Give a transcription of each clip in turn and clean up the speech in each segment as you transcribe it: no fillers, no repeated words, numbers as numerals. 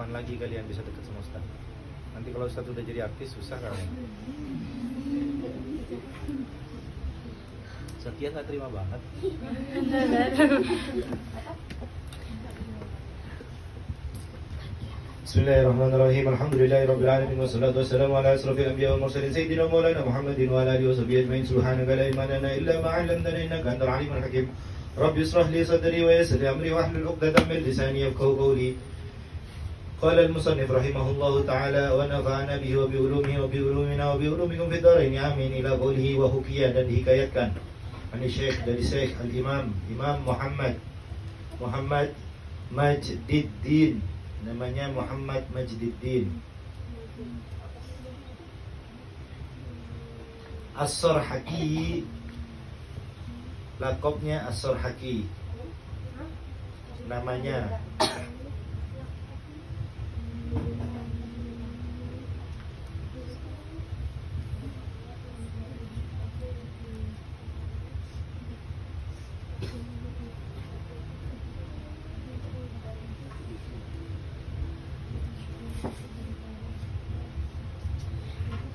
kapan lagi kalian bisa dekat sama Ustaz? Nanti kalau Ustaz udah jadi artis susah kamu. Setia nggak terima banget. Bismillahirrahmanirrahim. Alhamdulillahirabbil wassalatu wassalamu ala asrofil anbiya'i wal mursalin sayyidina maulana Muhammadin wa ala alihi washabihi ajmain. Subhanaka la ilma lana illa ma 'allamtana innaka antal alimul hakim. Rabbi ishrah li sadri wa yassir li amri wahlul 'uqdatam min lisani yafqahu qawli. Qala al-musannif rahimahullahu ta'ala wa nafa'ana bihi wa bi ulumihi wa bi ulumina wa bi ulumikum fid dharain amin ila qawlihi wa hukiya, dan dihikayatkan dari Syekh al-Imam Muhammad Majdiddin, namanya Muhammad Majdiddin As-Sarhaki, lakopnya As-Sarhaki, namanya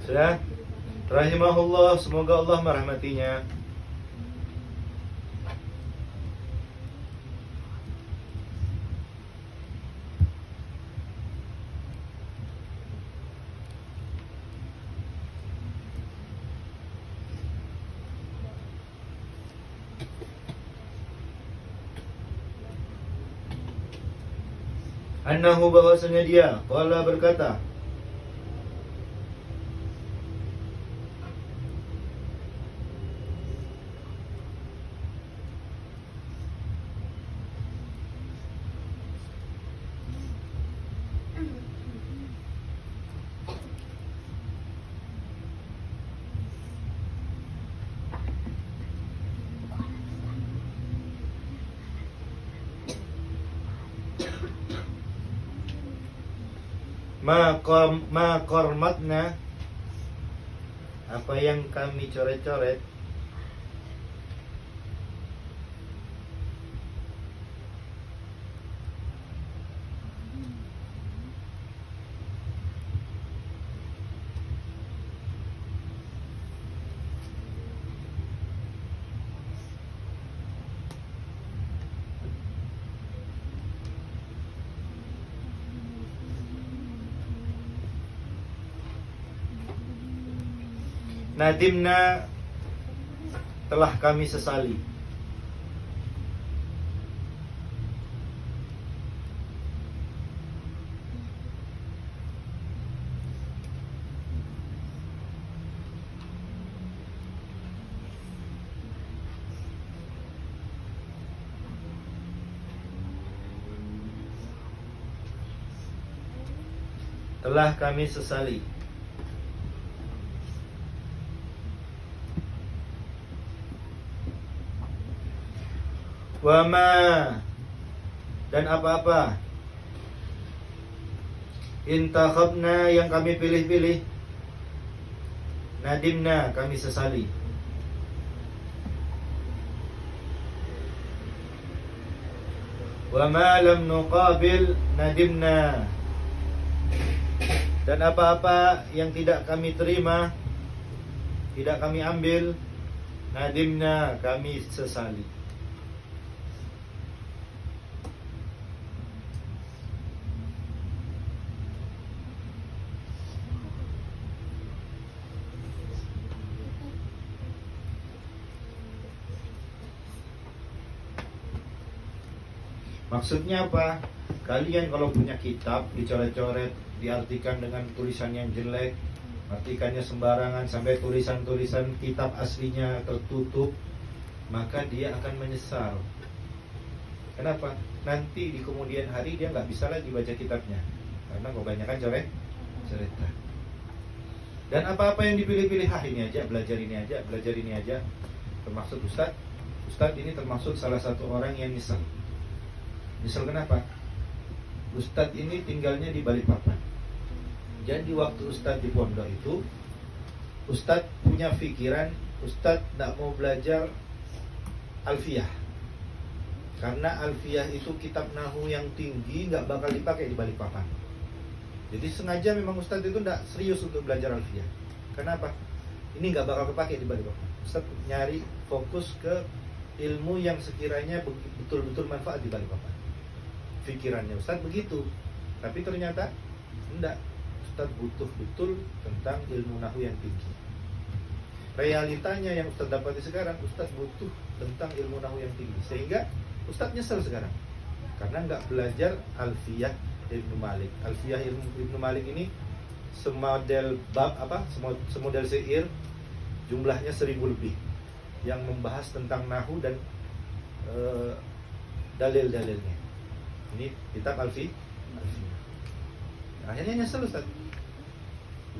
sudah. Rahimahullah, semoga Allah merahmatinya. Annahu, bahwasanya dia qala berkata, ma qarmatna, apa yang kami coret-coret, nadimna, telah kami sesali. Telah kami sesali. Wama, dan apa-apa, intakhabna, yang kami pilih-pilih, nadimna, kami sesali. Wama lam nuqabil nadimna, dan apa-apa yang tidak kami terima, tidak kami ambil, nadimna, kami sesali. Maksudnya apa? Kalian kalau punya kitab dicoret-coret, diartikan dengan tulisan yang jelek, artikannya sembarangan sampai tulisan-tulisan kitab aslinya tertutup, maka dia akan menyesal. Kenapa? Nanti di kemudian hari dia nggak bisa lagi baca kitabnya karena kebanyakan coret-coretan. Dan apa-apa yang dipilih-pilih, ini aja, belajar ini aja, belajar ini aja. Termasuk Ustadz ini termasuk salah satu orang yang nyesal. Nyesal kenapa? Ustadz ini tinggalnya di Balikpapan. Jadi waktu Ustadz di pondok itu, Ustadz punya pikiran, Ustadz tidak mau belajar Alfiyah, karena Alfiyah itu kitab nahu yang tinggi, nggak bakal dipakai di Balikpapan. Jadi sengaja memang Ustadz itu tidak serius untuk belajar alfiyah. Kenapa? Ini nggak bakal kepake di Balikpapan. Ustadz nyari fokus ke ilmu yang sekiranya betul-betul manfaat di Balikpapan. Pikirannya Ustadz begitu, tapi ternyata enggak. Ustadz butuh betul tentang ilmu nahwu yang tinggi. Realitanya yang Ustadz dapati sekarang, Ustadz butuh tentang ilmu nahwu yang tinggi. Sehingga Ustadz nyesel sekarang karena nggak belajar alfiyah Ibnu Malik. Alfiyah Ibnu Malik ini semodel bab semodel syair, jumlahnya 1000 lebih, yang membahas tentang nahwu dan dalil-dalilnya. Ini kitab alfiyah. Akhirnya nyesel Ustaz.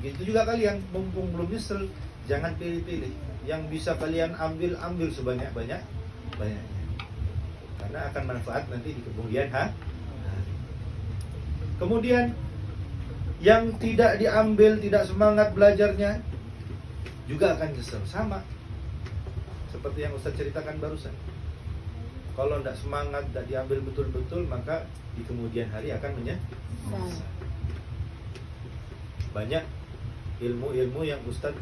Begitu juga kalian, mumpung belum nyesel, jangan pilih-pilih. Yang bisa kalian ambil sebanyak-banyaknya, karena akan manfaat nanti di kemudian hari. Kemudian yang tidak diambil, tidak semangat belajarnya, juga akan nyesel. Sama seperti yang Ustaz ceritakan barusan. Kalau tidak semangat, tidak diambil betul-betul, maka di kemudian hari akan menyesal. Banyak ilmu-ilmu yang Ustaz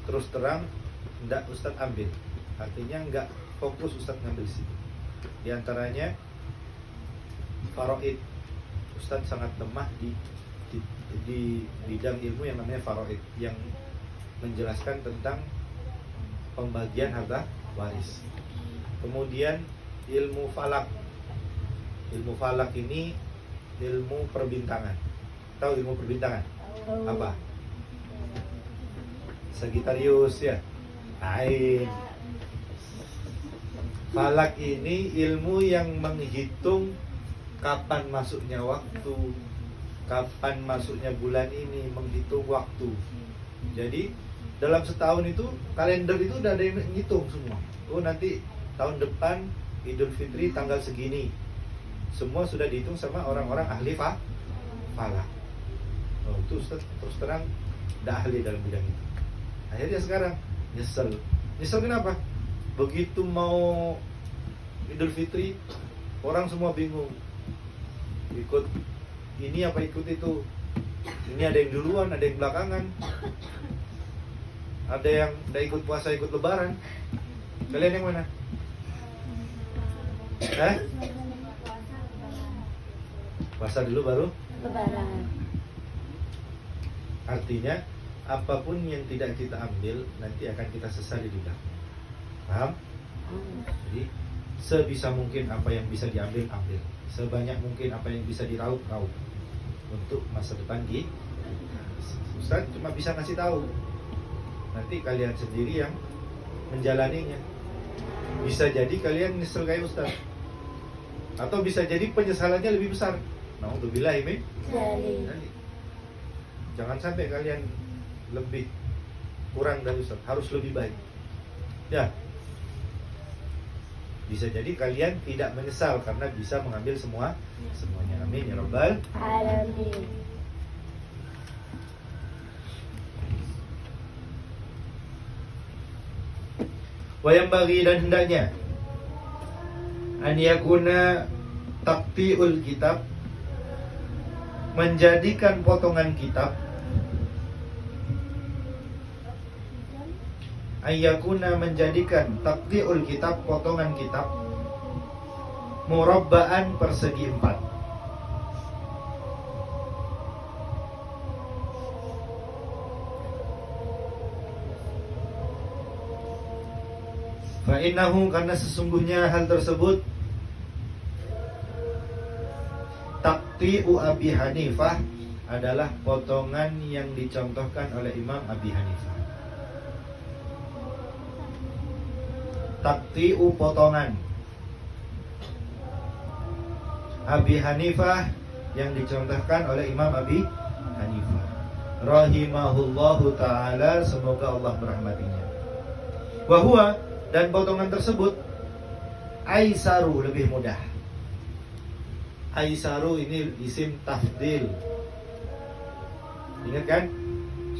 terus terang tidak Ustaz ambil, artinya nggak fokus Ustaz ngambil situ. Di antaranya faraid. Ustaz sangat lemah di bidang ilmu yang namanya faraid, yang menjelaskan tentang pembagian harta waris. Kemudian ilmu falak. Ilmu falak ini ilmu perbintangan. Tahu ilmu perbintangan? Apa? Sagittarius ya. Lain. Falak ini ilmu yang menghitung kapan masuknya waktu, kapan masuknya bulan ini, menghitung waktu. Jadi dalam setahun itu, kalender itu udah ada yang ngitung semua. Oh nanti tahun depan Idul Fitri tanggal segini. Semua sudah dihitung sama orang-orang ahli falak. Oh, itu Ustaz terus terang tidak ahli dalam bidang itu. Akhirnya sekarang nyesel. Nyesel kenapa? Begitu mau Idul Fitri, orang semua bingung. Ikut ini apa ikut itu. Ini ada yang duluan, ada yang belakangan. Ada yang udah ikut puasa, ikut lebaran. Kalian yang mana? Puasa dulu baru lebaran. Artinya apapun yang tidak kita ambil nanti akan kita sesali di belakang. Paham? Jadi sebisa mungkin apa yang bisa diambil, ambil. Sebanyak mungkin apa yang bisa diraup, raup. Untuk masa depan kita. Ustaz cuma bisa ngasih tahu. Nanti kalian sendiri yang menjalaninya. Bisa jadi kalian nyesel kayak Ustaz, atau bisa jadi penyesalannya lebih besar. Na'udzubillah min dzalik. Jangan sampai kalian lebih kurang dari Ustaz, harus lebih baik. Ya. Bisa jadi kalian tidak menyesal karena bisa mengambil semuanya. Amin ya rabbal alamin. Wayang bagi dan hendaknya an yakuna taqti'ul kitab, menjadikan potongan kitab, ayyakuna menjadikan taqti'ul kitab, potongan kitab, murabba'an persegi 4. Fa'innahu, karena sesungguhnya hal tersebut, taqti'u Abi Hanifah adalah potongan yang dicontohkan oleh Imam Abi Hanifah. Taqti'u potongan Abi Hanifah yang dicontohkan oleh Imam Abi Hanifah rahimahullahu ta'ala, semoga Allah merahmatinya. Wahua, dan potongan tersebut aisaru, lebih mudah. Aisaru ini isim tafdil. Ingat kan?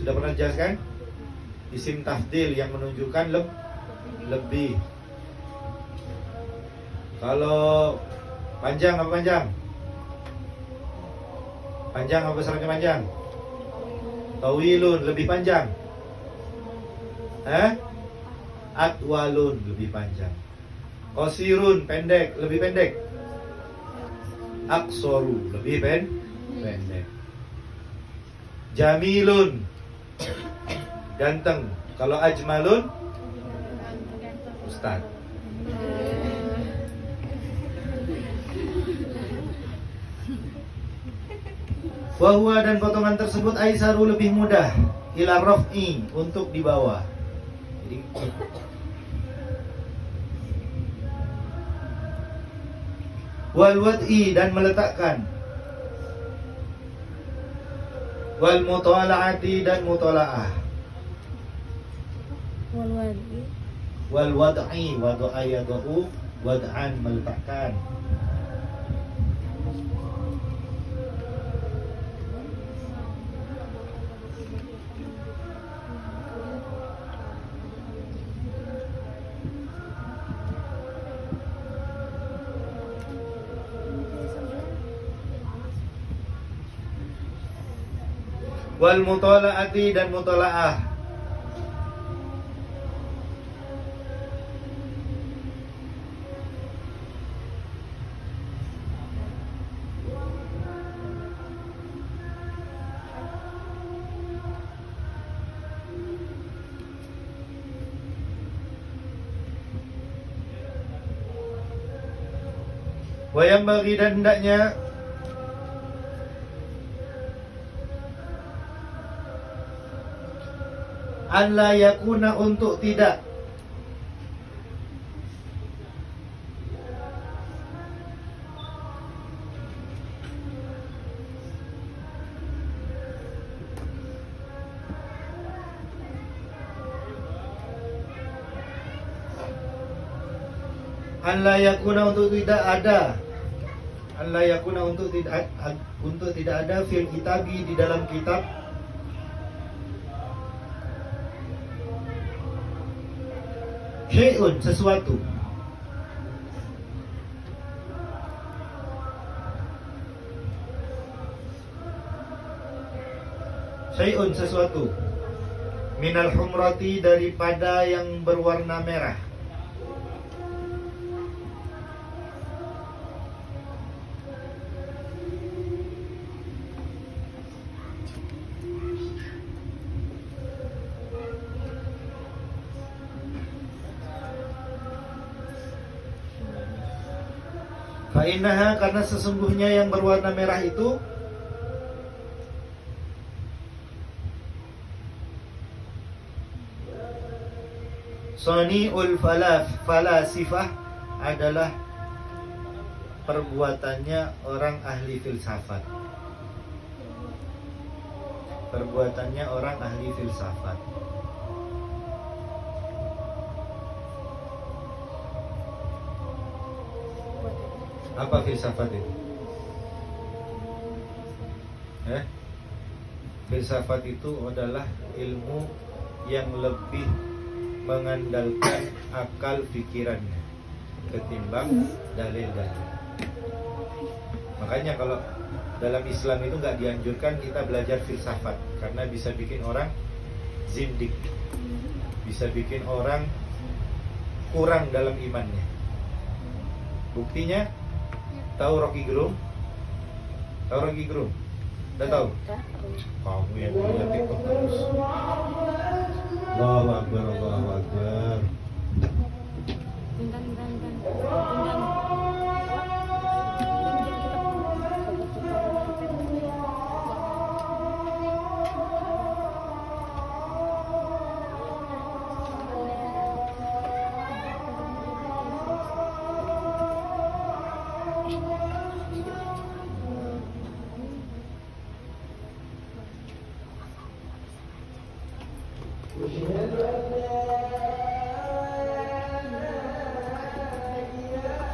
Sudah pernah jelaskan? Isim tafdil yang menunjukkan lebih. Kalau panjang apa panjang? Panjang apa besarnya panjang? Tawilun lebih panjang. Atwalun lebih panjang. Qasirun pendek, lebih pendek. Aksoru lebih pendek. Jamilun ganteng. Kalau ajmalun Ustaz. Wahwa dan potongan tersebut aisaru lebih mudah ila raf'i untuk dibawa. Jadi wal wad'i dan meletakkan. Wal mutala'ati dan mutala'ah. Wal wad'i wada'a yada'u wad'an meletakkan. Wal mutala'ati dan mutala'ah. Wayang bagi dan hendaknya an la yakuna untuk tidak an la yakuna untuk tidak ada an la yakuna untuk tidak ada fil kitabi di dalam kitab syai'un sesuatu syai'un sesuatu minal humrati daripada yang berwarna merah Fa'innaha karena sesungguhnya yang berwarna merah itu Sani'ul falasifah adalah perbuatannya orang ahli filsafat. Perbuatannya orang ahli filsafat. Apa filsafat itu? Filsafat itu adalah ilmu yang lebih mengandalkan akal pikirannya ketimbang dalil-dalil. Makanya kalau dalam Islam itu nggak dianjurkan kita belajar filsafat karena bisa bikin orang zindik, bisa bikin orang kurang dalam imannya. Buktinya, tahu Rocky Gerung? Tahu Rocky Gerung? Udah tahu? Kamu yang lihat TikTok terus. Allahu Akbar, Allahu Akbar. أشهد أن لا إله إلا الله وحده لا شريك له وأشهد أن محمدا عبده ورسوله. أما بعد فإن أصدق الحديث كتاب الله تعالى وخير الهدي هدي محمد صلى الله عليه وسلم وشر الأمور محدثاتها وكل محدثة بدعة وكل بدعة ضلالة وكل ضلالة في النار.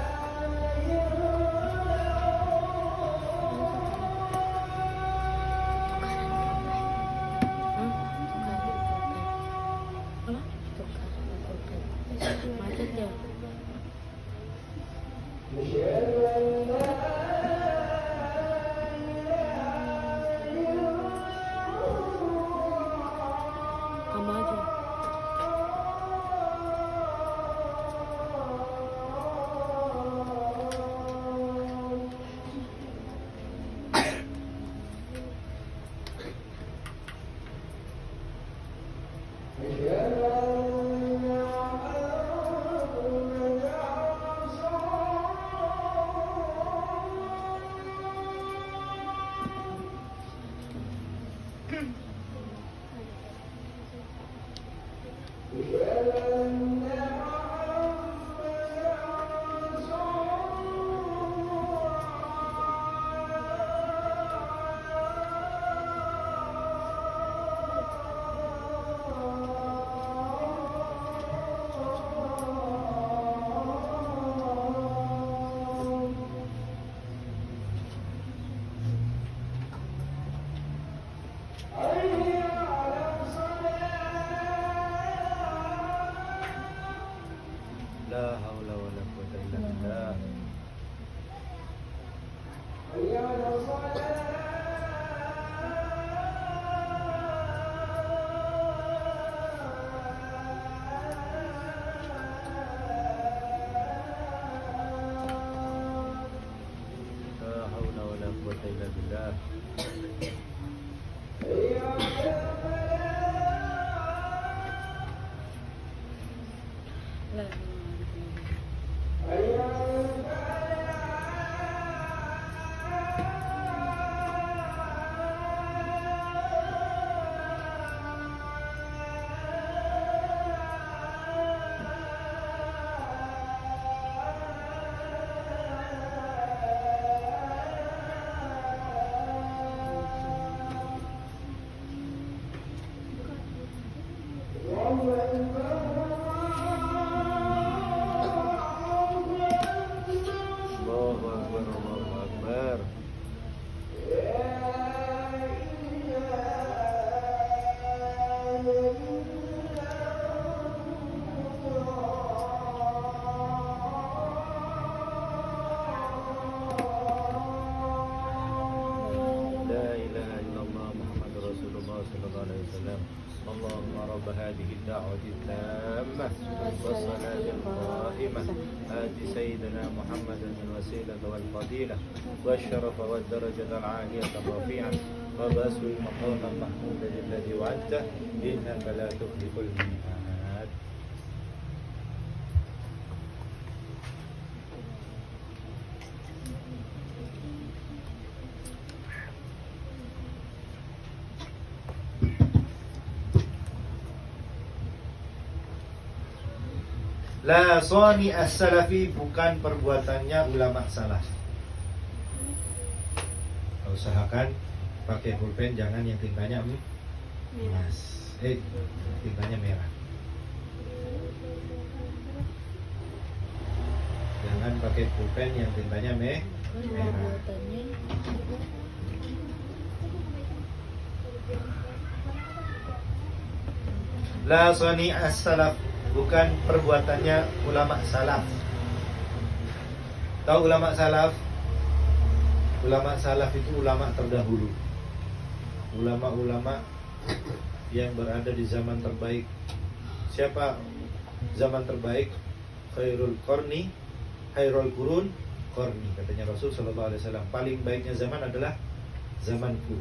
La haula wala quwwata illa billah. La haula wala quwwata illa billah. Allahu Akbar, Allahu Akbar. La ilaha illallah Muhammadur Rasulullah sallallahu alaihi wasallam. Allahumma rabb hadhihi ad-da'wati at-tammah was-salati al-qa'imah ati sayyidina Muhammadan al-wasilata wal-fadilah wasyarafa wad-darajata al-'aliyata ar-rafi'ah wa basul maqam al-mahmud alladhi wa'adta innaka la tukhliful mi'ad. La soni as-salafi, bukan perbuatannya ulama salaf. Usahakan pakai pulpen, jangan yang tintanya emas. Tintanya merah. Jangan pakai pulpen yang tintanya merah. La soni as-salaf, bukan perbuatannya ulama salaf. Tahu ulama salaf? Ulama salaf itu ulama terdahulu, ulama-ulama yang berada di zaman terbaik. Siapa zaman terbaik? Khairul qurun qarni, katanya Rasul sallallahu alaihi wasallam. Paling baiknya zaman adalah zamanku.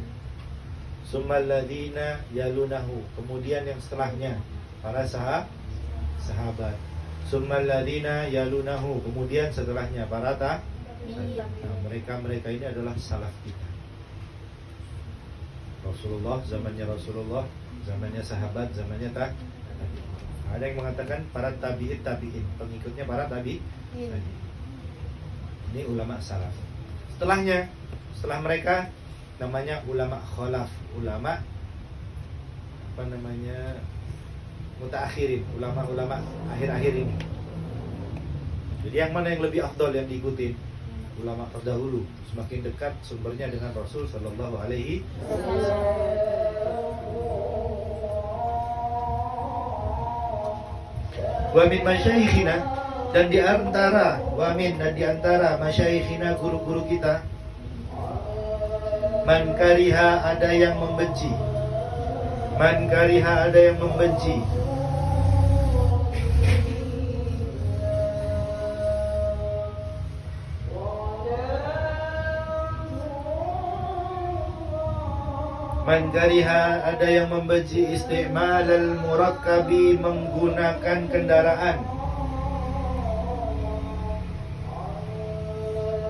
Summal ladzina yalunahu, kemudian yang setelahnya para sahabat. Summal ladzina yalunahu, kemudian setelahnya para mereka ini adalah salaf kita. Rasulullah, zamannya Rasulullah, zamannya sahabat, zamannya ada yang mengatakan para tabi'in, pengikutnya para tabi'in. Ini ulama salaf. Setelah mereka namanya ulama khalaf, ulama mutaakhirin, ulama-ulama akhir-akhir ini. Jadi yang mana yang lebih afdal yang diikutin? Ulama terdahulu, semakin dekat sumbernya dengan Rasul sallallahu alaihi wasallam. Wa min masyayikhina, dan di antara masyayikhina, guru-guru kita, man kariha, ada yang membenci. Man kariha, ada yang membenci. Man kariha, ada yang membenci isti'mal al-murakkabi, menggunakan kendaraan.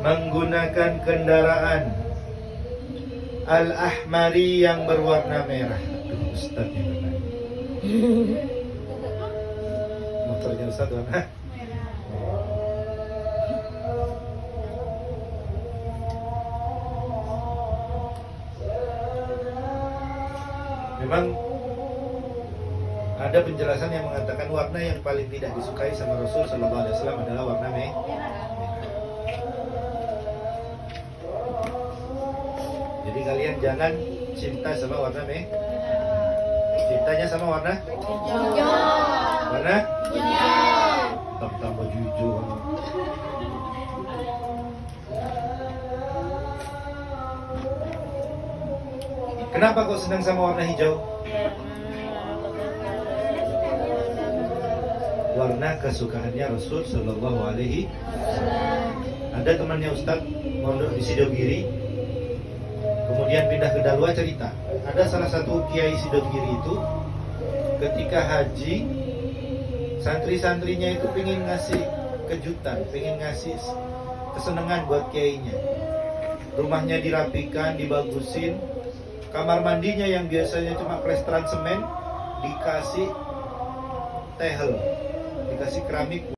Menggunakan kendaraan al-ahmari, yang berwarna merah. Aduh, Ustaz yang benar. Motornya Ustaz warna memang ada penjelasan yang mengatakan warna yang paling tidak disukai sama Rasul sallallahu alaihi wasallam adalah warna merah. Jadi kalian jangan cinta sama warna merah. Cintanya sama warna? Warna? Tambah jujur. Kenapa kau senang sama warna hijau? Warna kesukaannya Rasul Shallallahu Alaihi Wasallam. Ada temannya Ustadz mondok di Sidogiri, kemudian pindah ke Dalwa, cerita ada salah satu kiai Sidogiri itu ketika haji, santri-santrinya itu pengen ngasih kejutan, pengen ngasih kesenangan buat kiainya. Rumahnya dirapikan, dibagusin, kamar mandinya yang biasanya cuma plesteran semen dikasih tehel, dikasih keramik.